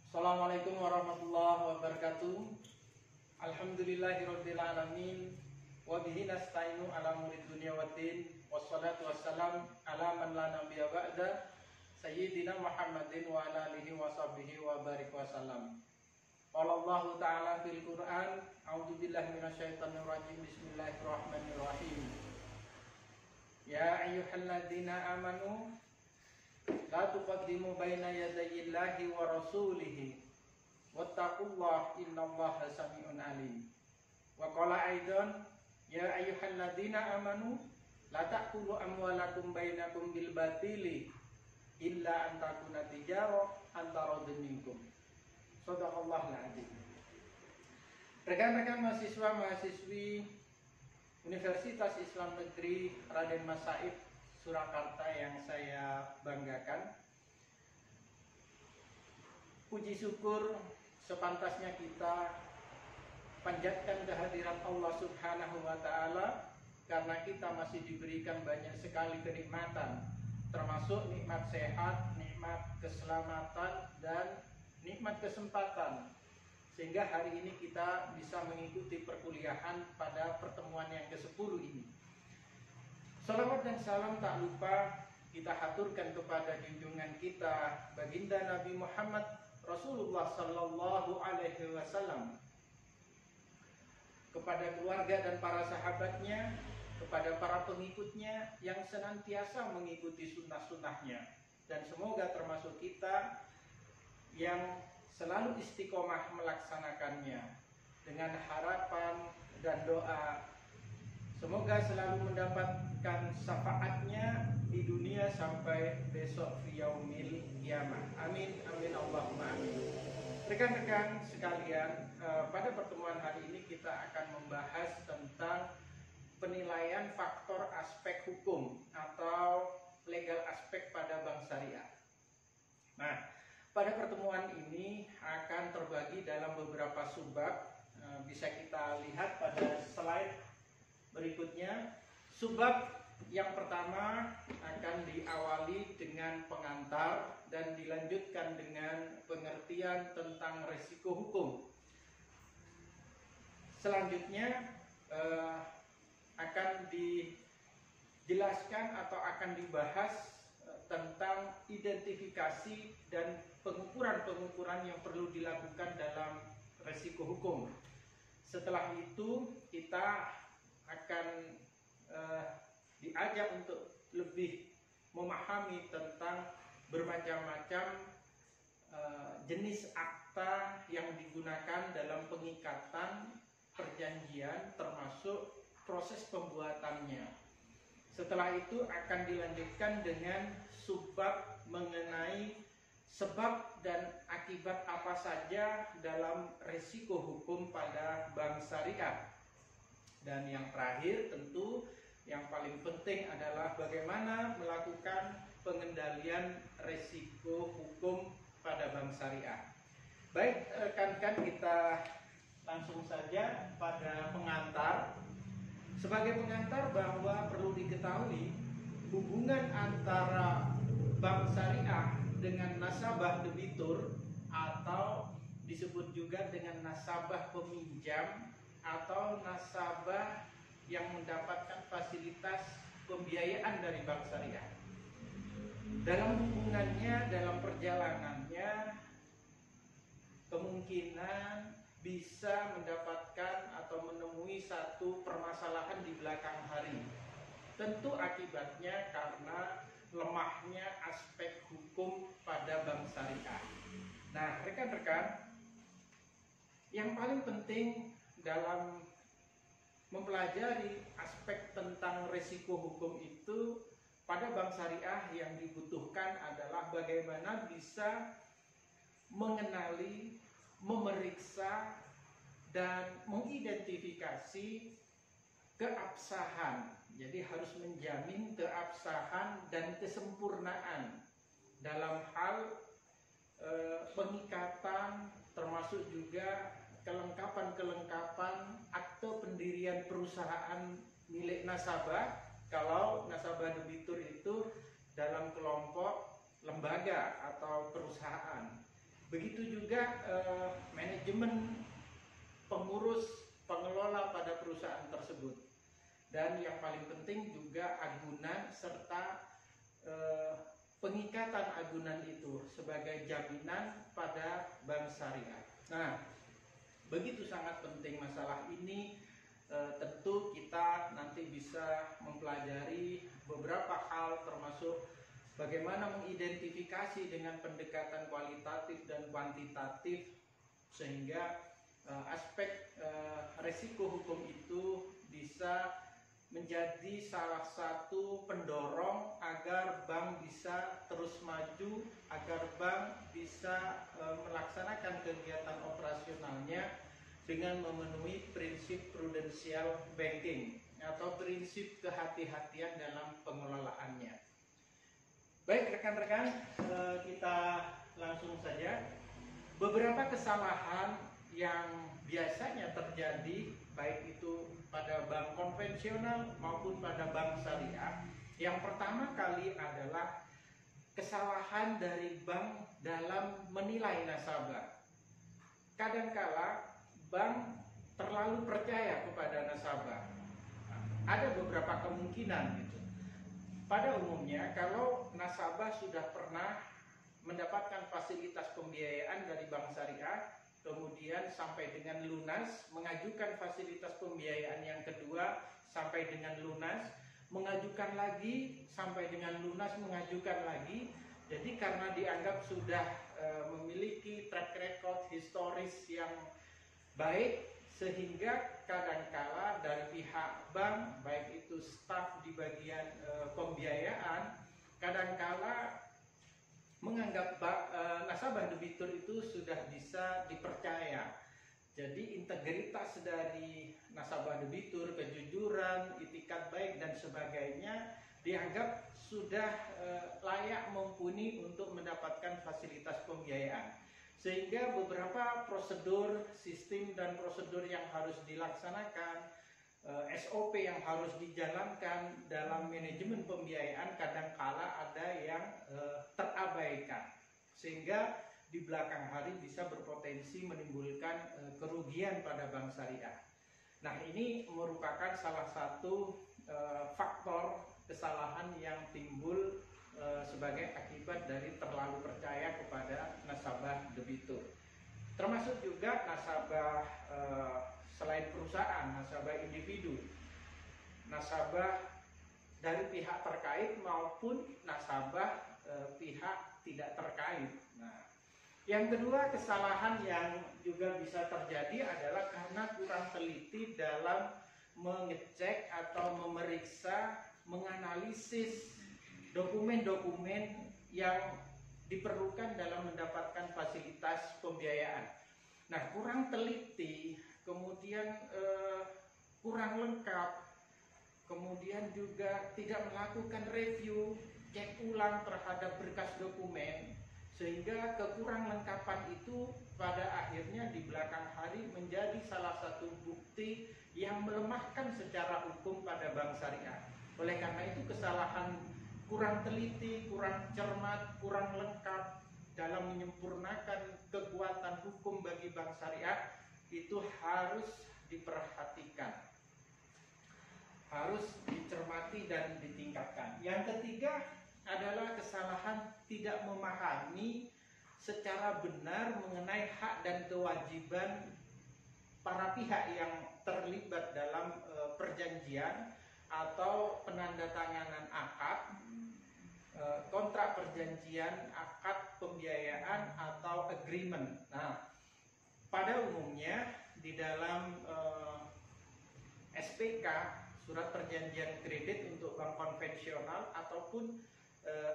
Assalamualaikum warahmatullahi wabarakatuh. Alhamdulillahirabbil alamin wa bihi nasta'inu ala umuri dunya waddin wassalatu wassalam ala man la nabiyya ba'da sayyidina Muhammadin wa ala alihi wa sahbihi wa barik wasallam. Qala Allah ta'ala fil Qur'an, a'udzu billahi minasyaitonir rajim. Bismillahirrahmanirrahim. Ya ayyuhalladzina amanu la tuqaddimu baina yadayillahi wa rasulihi wattaqullaha innallaha sami'un alim. Wa qala aidan ya ayyuhalladzina amanu la ta'kulu amwalakum bainakum bil batili illa an takuna tijarah an taradun minkum. Shadaqallahul adzim. Rekan-rekan mahasiswa-mahasiswi Universitas Islam Negeri Raden Mas Said Surakarta yang saya banggakan, puji syukur sepantasnya kita panjatkan kehadiran Allah Subhanahu wa Ta'ala, karena kita masih diberikan banyak sekali kenikmatan, termasuk nikmat sehat, nikmat keselamatan, dan nikmat kesempatan, sehingga hari ini kita bisa mengikuti perkuliahan pada pertemuan yang ke-10 ini. Salawat dan salam tak lupa kita haturkan kepada junjungan kita baginda Nabi Muhammad Rasulullah Sallallahu Alaihi Wasallam, kepada keluarga dan para sahabatnya, kepada para pengikutnya yang senantiasa mengikuti sunnah-sunnahnya, dan semoga termasuk kita yang selalu istiqomah melaksanakannya, dengan harapan dan doa semoga selalu mendapatkan syafaatnya di dunia sampai besok fi yaumil qiyamah. Amin amin Allahumma amin. Rekan-rekan sekalian, pada pertemuan hari ini kita akan membahas tentang penilaian faktor aspek hukum atau legal aspek pada bank syariah. Nah, pada pertemuan ini akan terbagi dalam beberapa subbab. Bisa kita lihat pada slide berikutnya. Subbab yang pertama akan diawali dengan pengantar dan dilanjutkan dengan pengertian tentang resiko hukum. Selanjutnya akan dijelaskan atau akan dibahas tentang identifikasi dan pengukuran-pengukuran yang perlu dilakukan dalam resiko hukum. Setelah itu kita akan diajak untuk lebih memahami tentang bermacam-macam jenis akta yang digunakan dalam pengikatan perjanjian, termasuk proses pembuatannya. Setelah itu akan dilanjutkan dengan subbab mengenai sebab dan akibat apa saja dalam risiko hukum pada bank syariah. Dan yang terakhir tentu yang paling penting adalah bagaimana melakukan pengendalian risiko hukum pada bank syariah. Baik rekan-rekan, kita langsung saja pada pengantar. Sebagai pengantar bahwa perlu diketahui hubungan antara bank syariah dengan nasabah debitur atau disebut juga dengan nasabah peminjam atau nasabah yang mendapatkan fasilitas pembiayaan dari bank syariah. Dalam hubungannya, dalam perjalanannya, kemungkinan bisa mendapatkan atau menemui satu permasalahan di belakang hari. Tentu akibatnya karena lemahnya aspek hukum pada bank syariah. Nah, rekan-rekan, yang paling penting dalam mempelajari aspek tentang risiko hukum itu pada bank syariah yang dibutuhkan adalah bagaimana bisa mengenali, memeriksa, dan mengidentifikasi keabsahan. Jadi harus menjamin keabsahan dan kesempurnaan dalam hal pengikatan, termasuk juga kelengkapan-kelengkapan akte pendirian perusahaan milik nasabah, kalau nasabah debitur itu dalam kelompok lembaga atau perusahaan. Begitu juga manajemen, pengurus, pengelola pada perusahaan tersebut. Dan yang paling penting juga agunan serta pengikatan agunan itu sebagai jaminan pada bank syariah. Nah, begitu sangat penting masalah ini. Tentu kita nanti bisa mempelajari beberapa hal, termasuk bagaimana mengidentifikasi dengan pendekatan kualitatif dan kuantitatif, sehingga aspek resiko hukum itu bisa menjadi salah satu pendorong agar bank bisa terus maju, agar bank bisa melaksanakan kegiatan operasionalnya dengan memenuhi prinsip prudensial banking atau prinsip kehati-hatian dalam pengelolaannya. Baik rekan-rekan, kita langsung saja. Beberapa kesalahan yang biasanya terjadi baik itu pada bank konvensional maupun pada bank syariah. Yang pertama kali adalah kesalahan dari bank dalam menilai nasabah. Kadangkala bank terlalu percaya kepada nasabah. Ada beberapa kemungkinan gitu. Pada umumnya kalau nasabah sudah pernah mendapatkan fasilitas pembiayaan dari bank syariah, kemudian sampai dengan lunas, mengajukan fasilitas pembiayaan yang kedua sampai dengan lunas, mengajukan lagi sampai dengan lunas, mengajukan lagi. Jadi karena dianggap sudah memiliki track record historis yang baik, sehingga kadangkala dari pihak bank, baik itu staf di bagian pembiayaan, kadangkala menganggap nasabah debitur itu sudah bisa dipercaya. Jadi integritas dari nasabah debitur, kejujuran, itikat baik dan sebagainya dianggap sudah layak mumpuni untuk mendapatkan fasilitas pembiayaan. Sehingga beberapa prosedur, sistem dan prosedur yang harus dilaksanakan, SOP yang harus dijalankan dalam manajemen pembiayaan kadangkala ada yang terabaikan, sehingga di belakang hari bisa berpotensi menimbulkan kerugian pada bank syariah. Nah, ini merupakan salah satu faktor kesalahan yang timbul sebagai akibat dari terlalu percaya kepada nasabah debitur. Termasuk juga nasabah selain perusahaan, nasabah individu, nasabah dari pihak terkait maupun nasabah pihak tidak terkait. Nah, yang kedua, kesalahan yang juga bisa terjadi adalah karena kurang teliti dalam mengecek atau memeriksa, menganalisis dokumen-dokumen yang diperlukan dalam mendapatkan fasilitas pembiayaan. Nah, kurang teliti, kemudian kurang lengkap, kemudian juga tidak melakukan review, cek ulang terhadap berkas dokumen, sehingga kekurang lengkapan itu pada akhirnya di belakang hari menjadi salah satu bukti yang melemahkan secara hukum pada bank syariah. Oleh karena itu kesalahan kurang teliti, kurang cermat, kurang lengkap dalam menyempurnakan kekuatan hukum bagi bank syariah itu harus diperhatikan, harus dicermati dan ditingkatkan. Yang ketiga adalah kesalahan tidak memahami secara benar mengenai hak dan kewajiban para pihak yang terlibat dalam perjanjian atau penandatanganan akad, kontrak perjanjian, akad pembiayaan atau agreement. Nah, pada umumnya di dalam SPK, surat perjanjian kredit untuk bank konvensional ataupun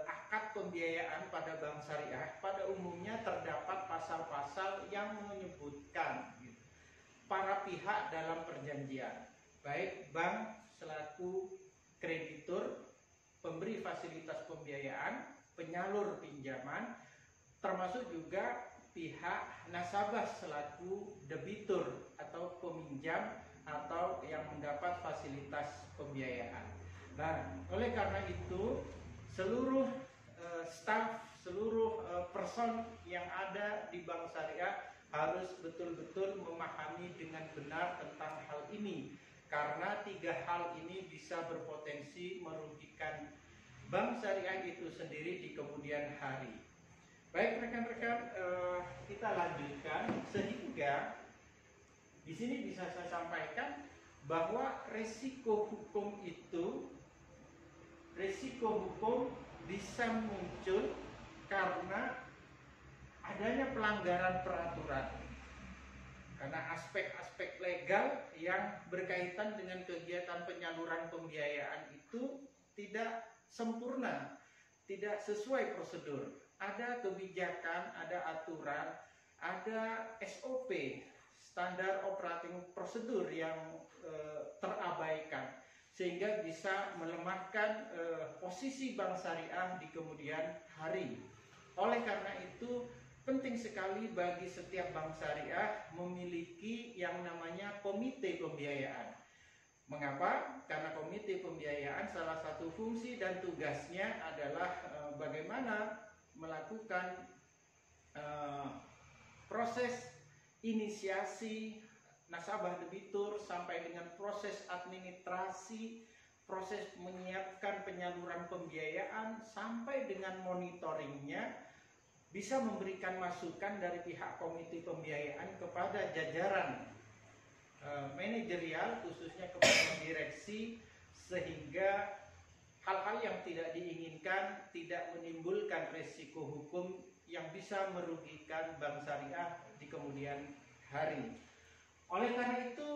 akad pembiayaan pada bank syariah, pada umumnya terdapat pasal-pasal yang menyebutkan para pihak dalam perjanjian, baik bank selaku kreditur, pemberi fasilitas pembiayaan, penyalur pinjaman, termasuk juga pihak nasabah selaku debitur atau peminjam atau yang mendapat fasilitas pembiayaan. Nah, oleh karena itu seluruh staf seluruh person yang ada di bank syariah harus betul-betul memahami dengan benar tentang hal ini, karena 3 hal ini bisa berpotensi merugikan bank syariah itu sendiri di kemudian hari. Baik rekan-rekan, kita lanjutkan, sehingga di sini bisa saya sampaikan bahwa resiko hukum bisa muncul karena adanya pelanggaran peraturan, karena aspek-aspek legal yang berkaitan dengan kegiatan penyaluran pembiayaan itu tidak sempurna, tidak sesuai prosedur. Ada kebijakan, ada aturan, ada SOP, standar operating prosedur yang terabaikan, sehingga bisa melemahkan posisi bank syariah di kemudian hari. Oleh karena itu penting sekali bagi setiap bank syariah memiliki yang namanya komite pembiayaan. Mengapa? Karena komite pembiayaan salah satu fungsi dan tugasnya adalah bagaimana melakukan proses inisiasi nasabah debitur sampai dengan proses administrasi, proses menyiapkan penyaluran pembiayaan sampai dengan monitoringnya, bisa memberikan masukan dari pihak komite pembiayaan kepada jajaran manajerial, khususnya kepada direksi, sehingga hal-hal yang tidak diinginkan tidak menimbulkan resiko hukum yang bisa merugikan bank syariah di kemudian hari. Oleh karena itu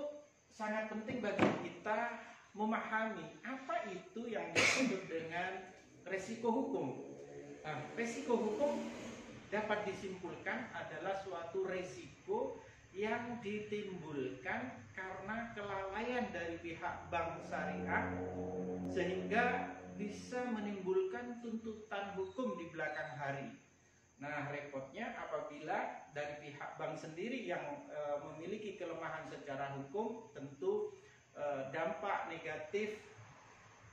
sangat penting bagi kita memahami apa itu yang disebut dengan resiko hukum. Nah, resiko hukum dapat disimpulkan adalah suatu resiko yang ditimbulkan karena kelalaian dari pihak bank syariah, sehingga bisa menimbulkan tuntutan hukum di belakang hari. Nah, repotnya apabila dari pihak bank sendiri yang memiliki kelemahan secara hukum, tentu dampak negatif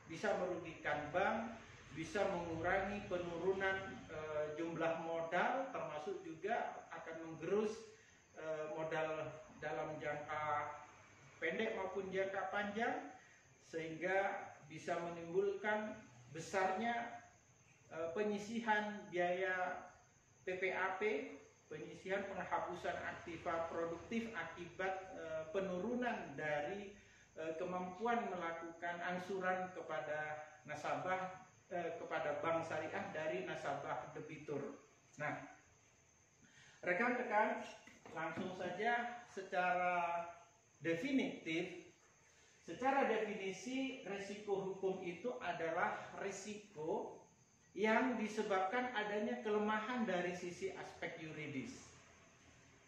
bisa merugikan bank, bisa mengurangi penurunan jumlah modal, termasuk juga akan menggerus modal dalam jangka pendek maupun jangka panjang, sehingga bisa menimbulkan besarnya penyisihan biaya PPAP, penyisihan penghapusan aktiva produktif akibat penurunan dari kemampuan melakukan angsuran kepada nasabah, kepada bank syariah dari nasabah debitur. Nah, rekan-rekan, langsung saja secara definitif, secara definisi resiko hukum itu adalah risiko yang disebabkan adanya kelemahan dari sisi aspek yuridis,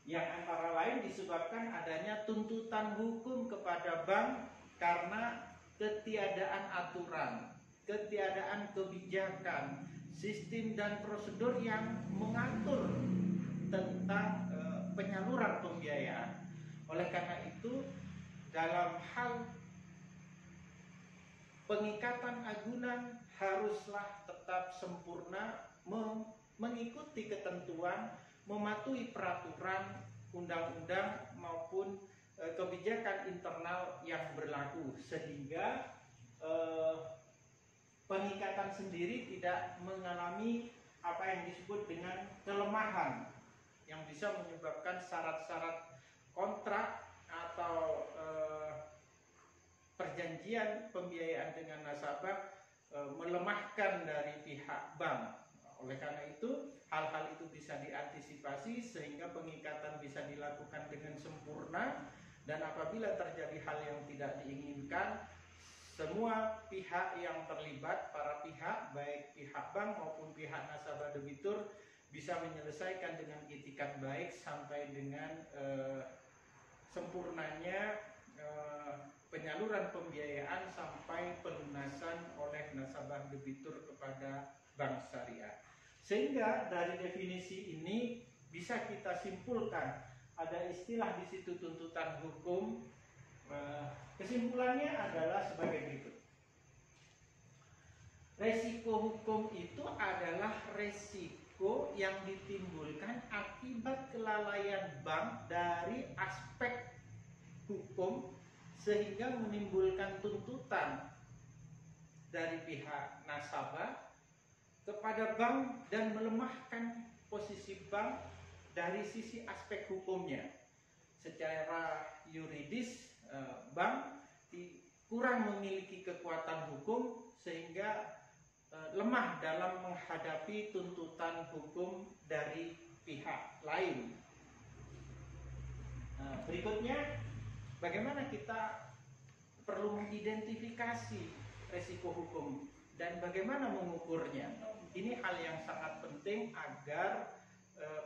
yang antara lain disebabkan adanya tuntutan hukum kepada bank karena ketiadaan aturan, ketiadaan kebijakan, sistem dan prosedur yang mengatur tentang penyaluran pembiayaan. Oleh karena itu, dalam hal pengikatan agunan haruslah tetap sempurna, mengikuti ketentuan, mematuhi peraturan undang-undang maupun kebijakan internal yang berlaku, sehingga pengikatan sendiri tidak mengalami apa yang disebut dengan kelemahan yang bisa menyebabkan syarat-syarat kontrak atau perjanjian pembiayaan dengan nasabah melemahkan dari pihak bank. Oleh karena itu, hal-hal itu bisa diantisipasi sehingga pengikatan bisa dilakukan dengan sempurna, dan apabila terjadi hal yang tidak diinginkan, semua pihak yang terlibat, para pihak, baik pihak bank maupun pihak nasabah debitur, bisa menyelesaikan dengan itikat baik sampai dengan sempurnanya penyaluran pembiayaan sampai pelunasan oleh nasabah debitur kepada bank syariah. Sehingga dari definisi ini bisa kita simpulkan, ada istilah di situ tuntutan hukum. Kesimpulannya adalah sebagai berikut. Resiko hukum itu adalah resiko resiko yang ditimbulkan akibat kelalaian bank dari aspek hukum sehingga menimbulkan tuntutan dari pihak nasabah kepada bank dan melemahkan posisi bank dari sisi aspek hukumnya. Secara yuridis, bank kurang memiliki kekuatan hukum sehingga lemah dalam menghadapi tuntutan hukum dari pihak lain. Berikutnya, bagaimana kita perlu mengidentifikasi resiko hukum dan bagaimana mengukurnya. Ini hal yang sangat penting agar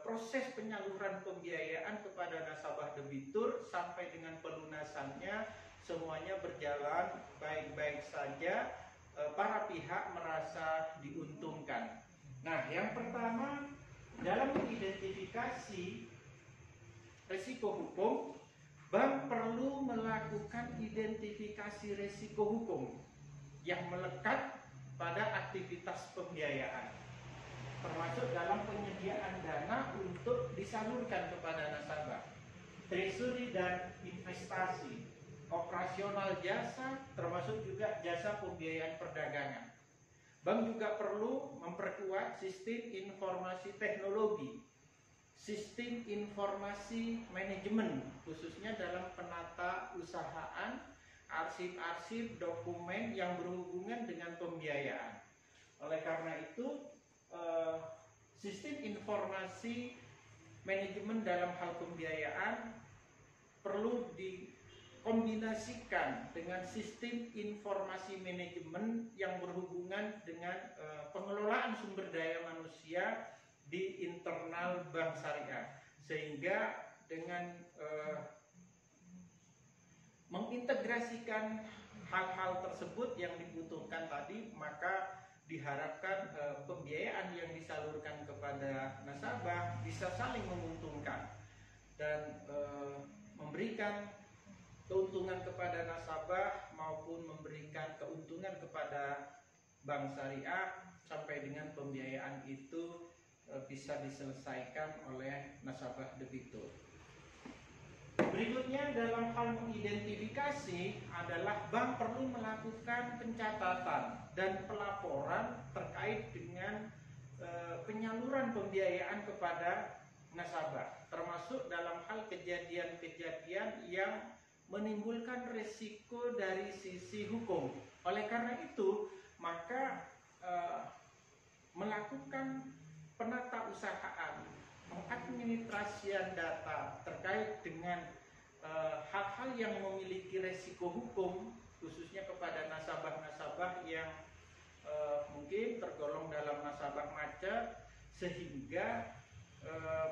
proses penyaluran pembiayaan kepada nasabah debitur sampai dengan pelunasannya semuanya berjalan baik-baik saja, para pihak merasa diuntungkan. Nah, yang pertama, dalam mengidentifikasi risiko hukum, bank perlu melakukan identifikasi risiko hukum yang melekat pada aktivitas pembiayaan, termasuk dalam penyediaan dana untuk disalurkan kepada nasabah, treasury dan investasi, operasional jasa, termasuk juga jasa pembiayaan perdagangan. Bank juga perlu memperkuat sistem informasi teknologi, sistem informasi manajemen, khususnya dalam penata usahaan, arsip-arsip dokumen yang berhubungan dengan pembiayaan. Oleh karena itu, sistem informasi manajemen dalam hal pembiayaan perlu dikombinasikan dengan sistem informasi manajemen yang berhubungan dengan pengelolaan sumber daya manusia di internal bank syariah, sehingga dengan mengintegrasikan hal-hal tersebut yang dibutuhkan tadi, maka diharapkan pembiayaan yang disalurkan kepada nasabah bisa saling menguntungkan dan memberikan keuntungan kepada nasabah maupun memberikan keuntungan kepada bank syariah sampai dengan pembiayaan itu bisa diselesaikan oleh nasabah debitur. Berikutnya, dalam hal mengidentifikasi adalah bank perlu melakukan pencatatan dan pelaporan terkait dengan penyaluran pembiayaan kepada nasabah, termasuk dalam hal kejadian-kejadian yang menimbulkan risiko dari sisi hukum. Oleh karena itu, maka melakukan penata usahaan, pengadministrasian data terkait dengan hal-hal yang memiliki resiko hukum, khususnya kepada nasabah-nasabah yang mungkin tergolong dalam nasabah macet, sehingga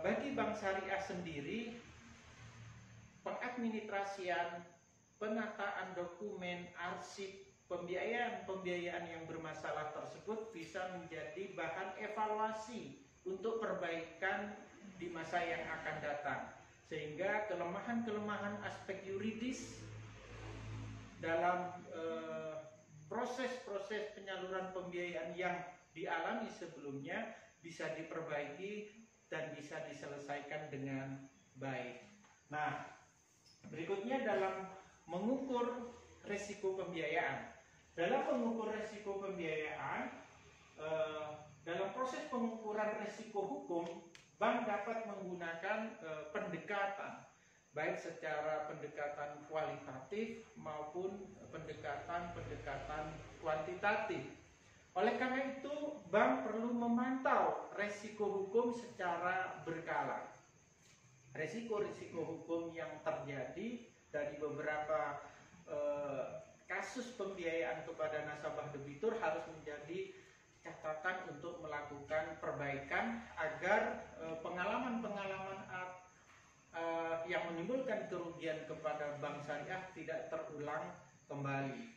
bagi bank syariah sendiri pengadministrasian, penataan dokumen, arsip pembiayaan yang bermasalah tersebut bisa menjadi bahan evaluasi untuk perbaikan di masa yang akan datang, sehingga kelemahan-kelemahan aspek yuridis dalam proses-proses penyaluran pembiayaan yang dialami sebelumnya bisa diperbaiki dan bisa diselesaikan dengan baik. Nah, berikutnya dalam mengukur risiko pembiayaan. Dalam mengukur risiko pembiayaan, dalam proses pengukuran risiko hukum, bank dapat menggunakan pendekatan, baik secara pendekatan kualitatif maupun pendekatan kuantitatif. Oleh karena itu, bank perlu memantau risiko hukum secara berkala. Risiko-risiko hukum yang terjadi dari beberapa kasus pembiayaan kepada nasabah debitur harus menjadi catatan untuk melakukan perbaikan agar pengalaman-pengalaman yang menimbulkan kerugian kepada bank syariah tidak terulang kembali.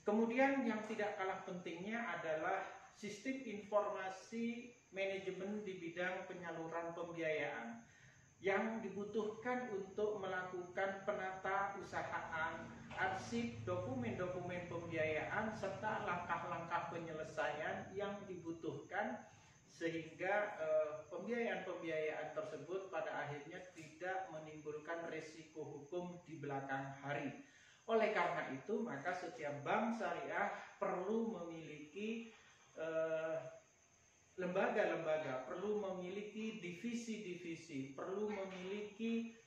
Kemudian yang tidak kalah pentingnya adalah sistem informasi manajemen di bidang penyaluran pembiayaan yang dibutuhkan untuk melakukan penata usahaan, arsip dokumen-dokumen pembiayaan serta langkah-langkah penyelesaian yang dibutuhkan sehingga pembiayaan-pembiayaan tersebut pada akhirnya tidak menimbulkan risiko hukum di belakang hari. Oleh karena itu, maka setiap bank syariah perlu memiliki lembaga-lembaga, perlu memiliki divisi-divisi, perlu memiliki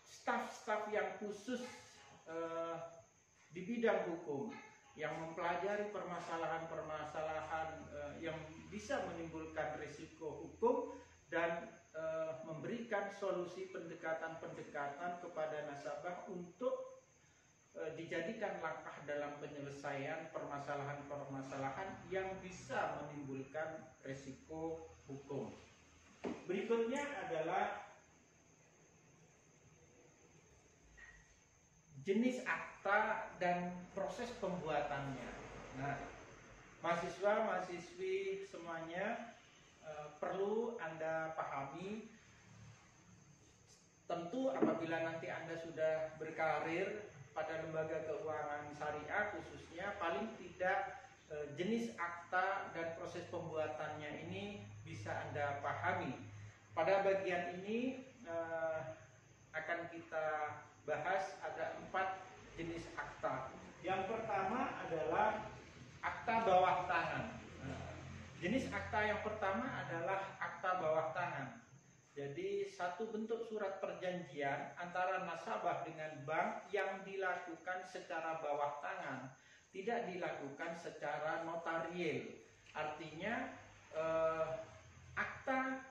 staf-staf yang khusus di bidang hukum, yang mempelajari permasalahan-permasalahan yang bisa menimbulkan risiko hukum dan memberikan solusi pendekatan-pendekatan kepada nasabah untuk dijadikan langkah dalam penyelesaian permasalahan-permasalahan yang bisa menimbulkan risiko hukum. Berikutnya adalah jenis akta dan proses pembuatannya. Nah, mahasiswa-mahasiswi semuanya perlu Anda pahami, tentu apabila nanti Anda sudah berkarir pada lembaga keuangan syariah khususnya, paling tidak jenis akta dan proses pembuatannya ini bisa Anda pahami. Pada bagian ini akan kita bahas ada 4 jenis akta. Yang pertama adalah akta bawah tangan. Jenis akta yang pertama adalah akta bawah tangan. Jadi satu bentuk surat perjanjian antara nasabah dengan bank yang dilakukan secara bawah tangan, tidak dilakukan secara notarial. Artinya akta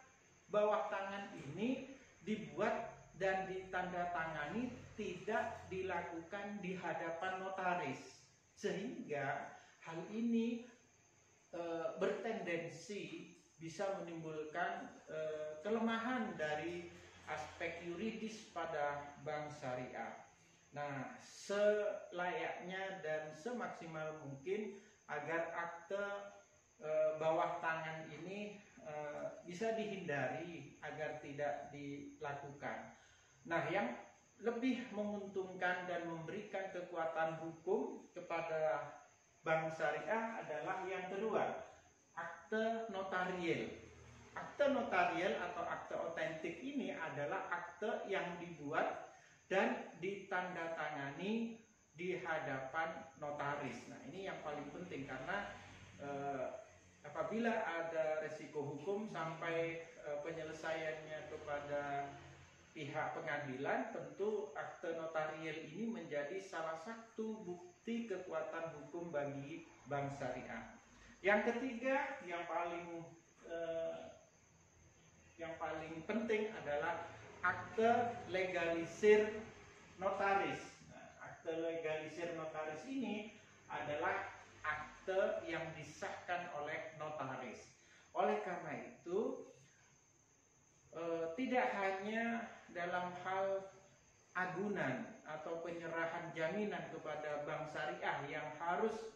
bawah tangan ini dibuat dan ditandatangani tidak dilakukan di hadapan notaris, sehingga hal ini bertendensi bisa menimbulkan kelemahan dari aspek yuridis pada bank syariah. Nah, selayaknya dan semaksimal mungkin agar akte bawah tangan ini bisa dihindari agar tidak dilakukan. Nah, yang lebih menguntungkan dan memberikan kekuatan hukum kepada bank syariah adalah yang kedua, akte notarial. Akte notarial atau akte otentik ini adalah akte yang dibuat dan ditandatangani di hadapan notaris. Nah, ini yang paling penting karena apabila ada resiko hukum sampai penyelesaiannya kepada pihak pengadilan, tentu akte notarial ini menjadi salah satu bukti kekuatan hukum bagi bank syariah. Yang ketiga, yang paling penting adalah akte legalisir notaris. Nah, akte legalisir notaris ini adalah akte yang disahkan oleh notaris. Oleh karena itu, tidak hanya dalam hal agunan atau penyerahan jaminan kepada bank syariah yang harus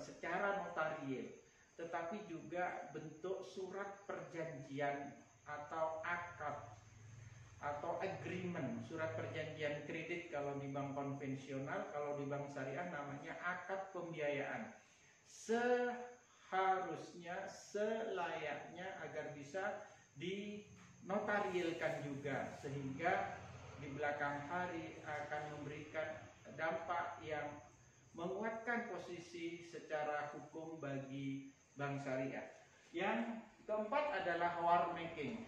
secara notarial, tetapi juga bentuk surat perjanjian atau akad atau agreement, surat perjanjian kredit kalau di bank konvensional, kalau di bank syariah namanya akad pembiayaan. Seharusnya, selayaknya agar bisa dinotarialkan juga, sehingga di belakang hari akan memberikan dampak yang menguatkan posisi secara hukum bagi bank syariah. Yang keempat adalah war making.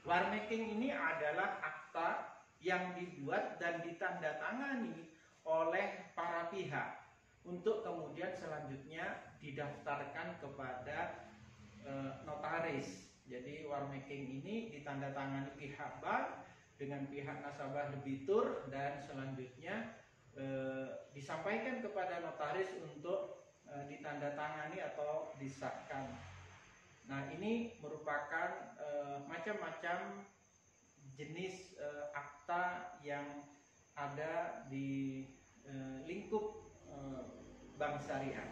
War making ini adalah akta yang dibuat dan ditandatangani oleh para pihak untuk kemudian selanjutnya didaftarkan kepada notaris. Jadi war making ini ditandatangani pihak bank dengan pihak nasabah debitur dan selanjutnya disampaikan kepada notaris untuk ditandatangani atau disahkan. Nah, ini merupakan macam-macam jenis akta yang ada di lingkup bank syariah.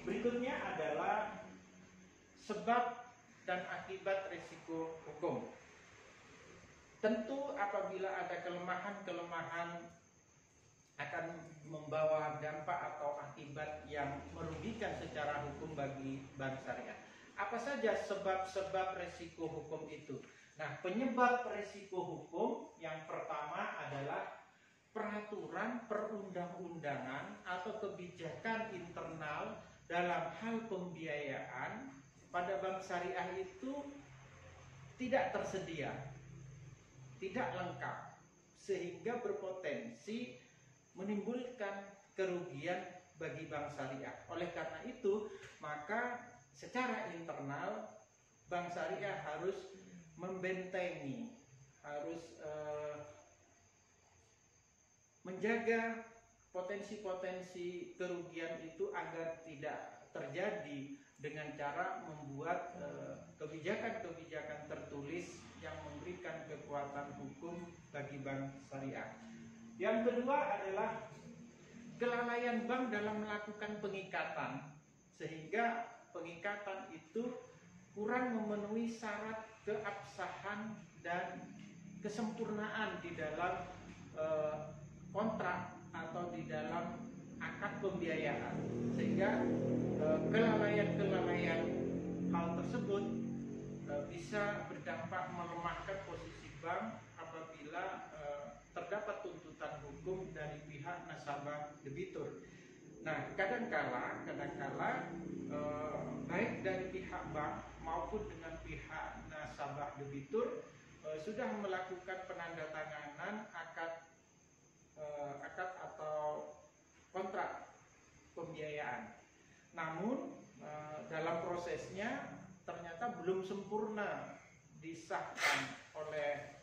Berikutnya adalah sebab dan akibat risiko hukum. Tentu apabila ada kelemahan-kelemahan akan membawa dampak atau akibat yang merugikan secara hukum bagi bank syariah. Apa saja sebab-sebab resiko hukum itu? Nah, penyebab resiko hukum yang pertama adalah peraturan perundang-undangan atau kebijakan internal dalam hal pembiayaan pada bank syariah itu tidak tersedia, tidak lengkap, sehingga berpotensi menimbulkan kerugian bagi bank syariah. Oleh karena itu, maka secara internal bank syariah harus membentengi, harus menjaga potensi-potensi kerugian itu agar tidak terjadi dengan cara membuat kebijakan-kebijakan tertulis yang memberikan kekuatan hukum bagi bank syariah. Yang kedua adalah kelalaian bank dalam melakukan pengikatan, sehingga pengikatan itu kurang memenuhi syarat keabsahan dan kesempurnaan di dalam kontrak atau di dalam akad pembiayaan, sehingga kelalaian-kelalaian hal tersebut bisa berdampak melemahkan posisi bank apabila terdapat tuntutan hukum dari pihak nasabah debitur. Nah, kadangkala baik dari pihak bank maupun dengan pihak nasabah debitur sudah melakukan penandatanganan akad atau kontrak pembiayaan. Namun dalam prosesnya ternyata belum sempurna disahkan oleh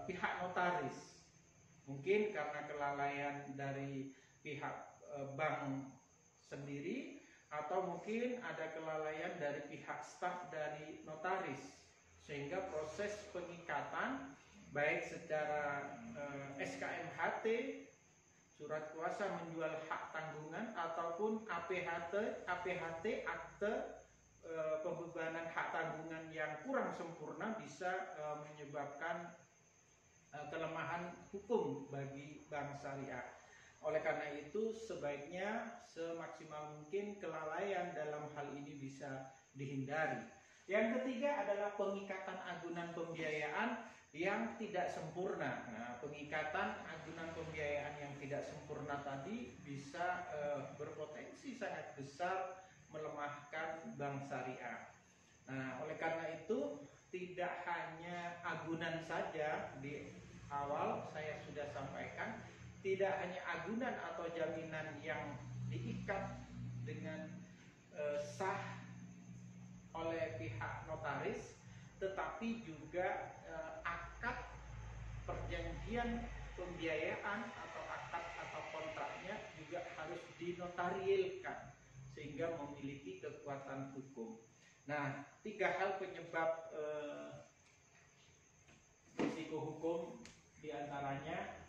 pihak notaris. Mungkin karena kelalaian dari pihak bank sendiri, atau mungkin ada kelalaian dari pihak staf dari notaris, sehingga proses pengikatan baik secara SKMHT, surat kuasa menjual hak tanggungan, ataupun APHT, akte pembebanan hak tanggungan yang kurang sempurna bisa menyebabkan kelemahan hukum bagi bank syariah. Oleh karena itu, sebaiknya semaksimal mungkin kelalaian dalam hal ini bisa dihindari. Yang ketiga adalah pengikatan agunan pembiayaan yang tidak sempurna. Nah, pengikatan agunan pembiayaan yang tidak sempurna tadi bisa berpotensi sangat besar melemahkan bank syariah. Nah, oleh karena itu tidak hanya agunan saja, di awal saya sudah sampaikan, tidak hanya agunan atau jaminan yang diikat dengan sah oleh pihak notaris, tetapi juga akad perjanjian pembiayaan atau akad atau kontraknya juga harus dinotarialkan sehingga memiliki kekuatan hukum. Nah, 3 hal penyebab risiko hukum diantaranya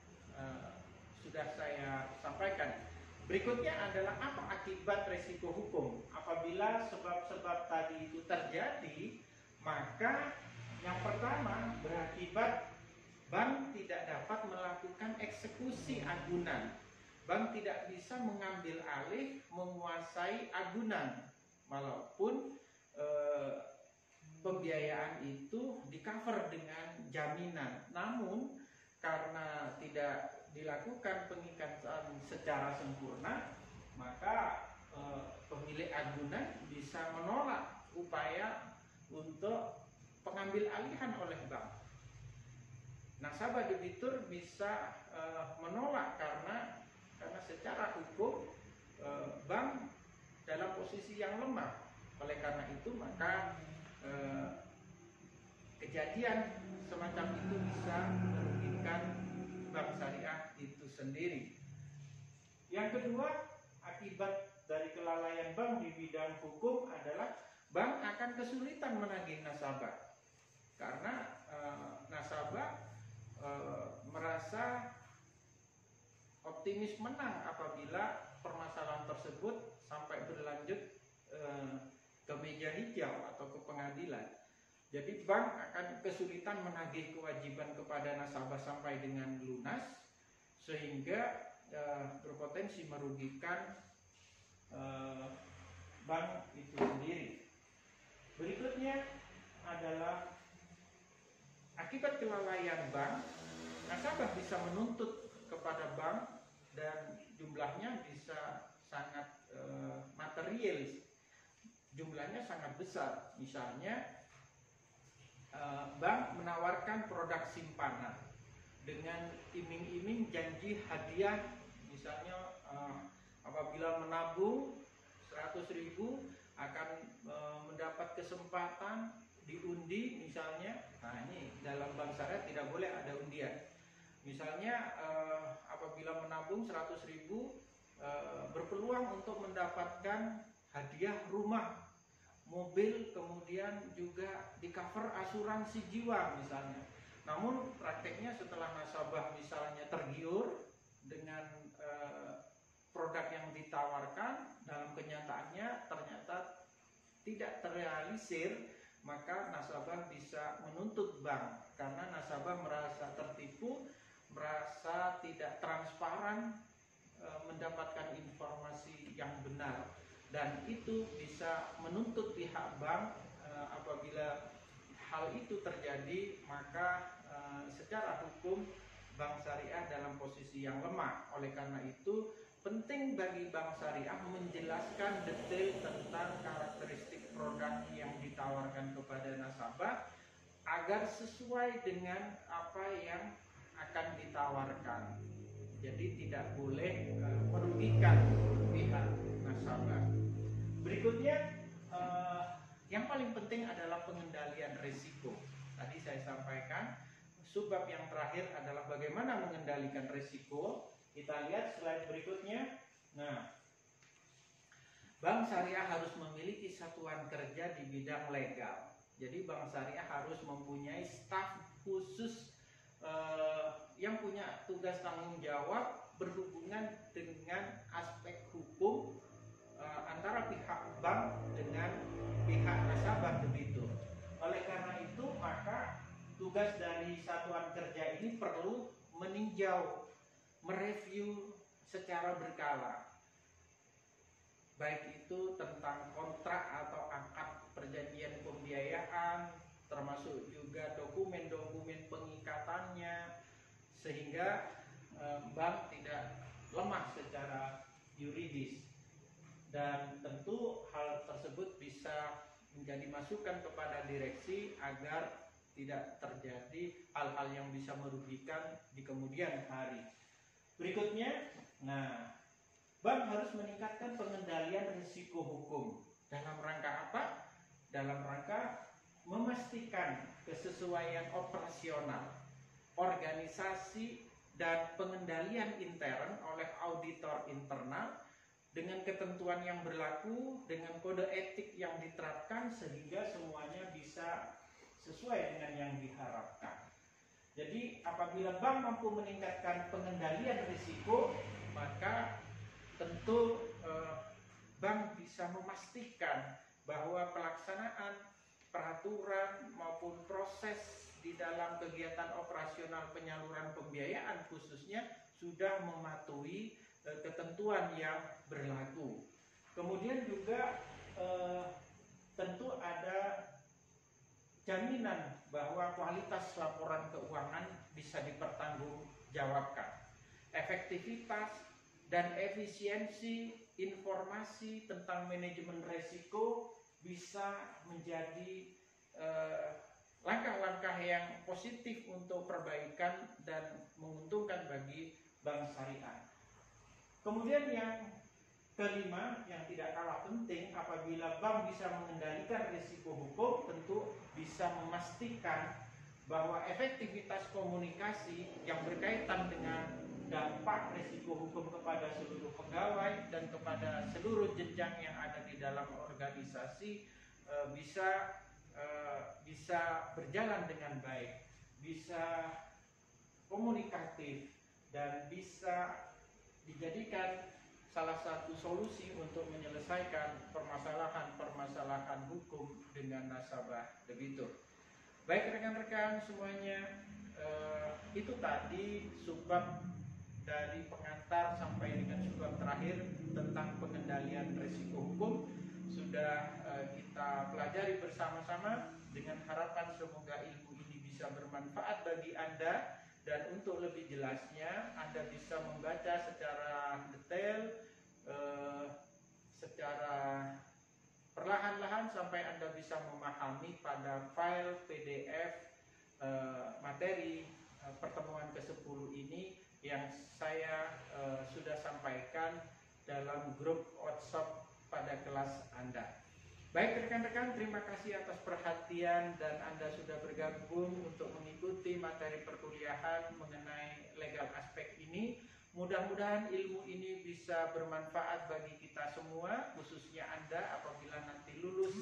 sudah saya sampaikan. Berikutnya adalah apa akibat risiko hukum. Apabila sebab-sebab tadi itu terjadi, maka yang pertama berakibat bank tidak dapat melakukan eksekusi agunan. Bank tidak bisa mengambil alih, menguasai agunan, walaupun pembiayaan itu di-cover dengan jaminan. Namun karena tidak dilakukan pengikatan secara sempurna, maka pemilik agunan bisa menolak upaya untuk pengambil alihan oleh bank. Nasabah debitur bisa menolak karena secara hukum bank dalam posisi yang lemah. Oleh karena itu maka kejadian semacam itu bisa merugikan bank syariah itu sendiri. Yang kedua, akibat dari kelalaian bank di bidang hukum adalah bank akan kesulitan menagih nasabah karena nasabah merasa optimis menang apabila permasalahan tersebut sampai berlanjut ke meja hijau atau ke pengadilan. Jadi bank akan kesulitan menagih kewajiban kepada nasabah sampai dengan lunas, sehingga berpotensi merugikan bank itu sendiri. Berikutnya adalah akibat kelalaian bank, nasabah bisa menuntut kepada bank dan jumlahnya bisa sangat material, jumlahnya sangat besar. Misalnya bank menawarkan produk simpanan dengan iming-iming janji hadiah, misalnya apabila menabung 100.000 akan mendapat kesempatan diundi misalnya. Nah, ini dalam bank syariah tidak boleh ada undian. Misalnya apabila menabung 100.000 berpeluang untuk mendapatkan hadiah rumah, mobil, kemudian juga di cover asuransi jiwa misalnya. Namun prakteknya setelah nasabah misalnya tergiur dengan produk yang ditawarkan, dalam kenyataannya ternyata tidak terrealisir, maka nasabah bisa menuntut bank karena nasabah merasa tertipu, merasa tidak transparan mendapatkan informasi yang benar, dan itu bisa menuntut pihak bank. Apabila hal itu terjadi, maka secara hukum bank syariah dalam posisi yang lemah. Oleh karena itu penting bagi bank syariah menjelaskan detail tentang karakteristik produk yang ditawarkan kepada nasabah agar sesuai dengan apa yang akan ditawarkan. Jadi tidak boleh merugikan pihak nasabah. Berikutnya yang paling penting adalah pengendalian risiko. Tadi saya sampaikan subbab yang terakhir adalah bagaimana mengendalikan risiko. Kita lihat slide berikutnya. Nah, bank syariah harus memiliki satuan kerja di bidang legal. Jadi bank syariah harus mempunyai staf khusus yang punya tugas tanggung jawab berhubungan dengan aspek hukum antara pihak bank dengan pihak nasabah begitu. Oleh karena itu maka tugas dari satuan kerja ini perlu meninjau, mereview secara berkala, baik itu tentang kontrak atau akad perjanjian pembiayaan, termasuk juga dokumen-dokumen pengikatannya, sehingga bank tidak lemah secara yuridis. Dan tentu hal tersebut bisa menjadi masukan kepada direksi agar tidak terjadi hal-hal yang bisa merugikan di kemudian hari. Berikutnya, nah, bank harus meningkatkan pengendalian risiko hukum. Dalam rangka apa? Dalam rangka memastikan kesesuaian operasional, organisasi, dan pengendalian intern oleh auditor internal dengan ketentuan yang berlaku, dengan kode etik yang diterapkan sehingga semuanya bisa sesuai dengan yang diharapkan. Jadi apabila bank mampu meningkatkan pengendalian risiko, maka tentu bank bisa memastikan bahwa pelaksanaan peraturan maupun proses di dalam kegiatan operasional penyaluran pembiayaan khususnya sudah mematuhi ketentuan yang berlaku. Kemudian juga tentu ada jaminan bahwa kualitas laporan keuangan bisa dipertanggungjawabkan. Efektivitas dan efisiensi informasi tentang manajemen risiko bisa menjadi langkah-langkah yang positif untuk perbaikan dan menguntungkan bagi bank syariah. Kemudian yang kelima, yang tidak kalah penting, apabila bank bisa mengendalikan risiko hukum, tentu bisa memastikan bahwa efektivitas komunikasi yang berkaitan dengan dampak risiko hukum kepada seluruh pegawai dan kepada seluruh jenjang yang ada di dalam organisasi bisa berjalan dengan baik, bisa komunikatif, dan bisa dijadikan salah satu solusi untuk menyelesaikan permasalahan-permasalahan hukum dengan nasabah debitur. Baik rekan-rekan semuanya, itu tadi subbab dari pengantar sampai dengan surat terakhir tentang pengendalian risiko hukum sudah kita pelajari bersama-sama, dengan harapan semoga ilmu ini bisa bermanfaat bagi Anda, dan untuk lebih jelasnya Anda bisa membaca secara detail, secara perlahan-lahan sampai Anda bisa memahami pada file PDF materi pertemuan ke-10 ini yang saya sudah sampaikan dalam grup WhatsApp pada kelas Anda. Baik rekan-rekan, terima kasih atas perhatian dan Anda sudah bergabung untuk mengikuti materi perkuliahan mengenai legal aspek ini. Mudah-mudahan ilmu ini bisa bermanfaat bagi kita semua, khususnya Anda apabila nanti lulus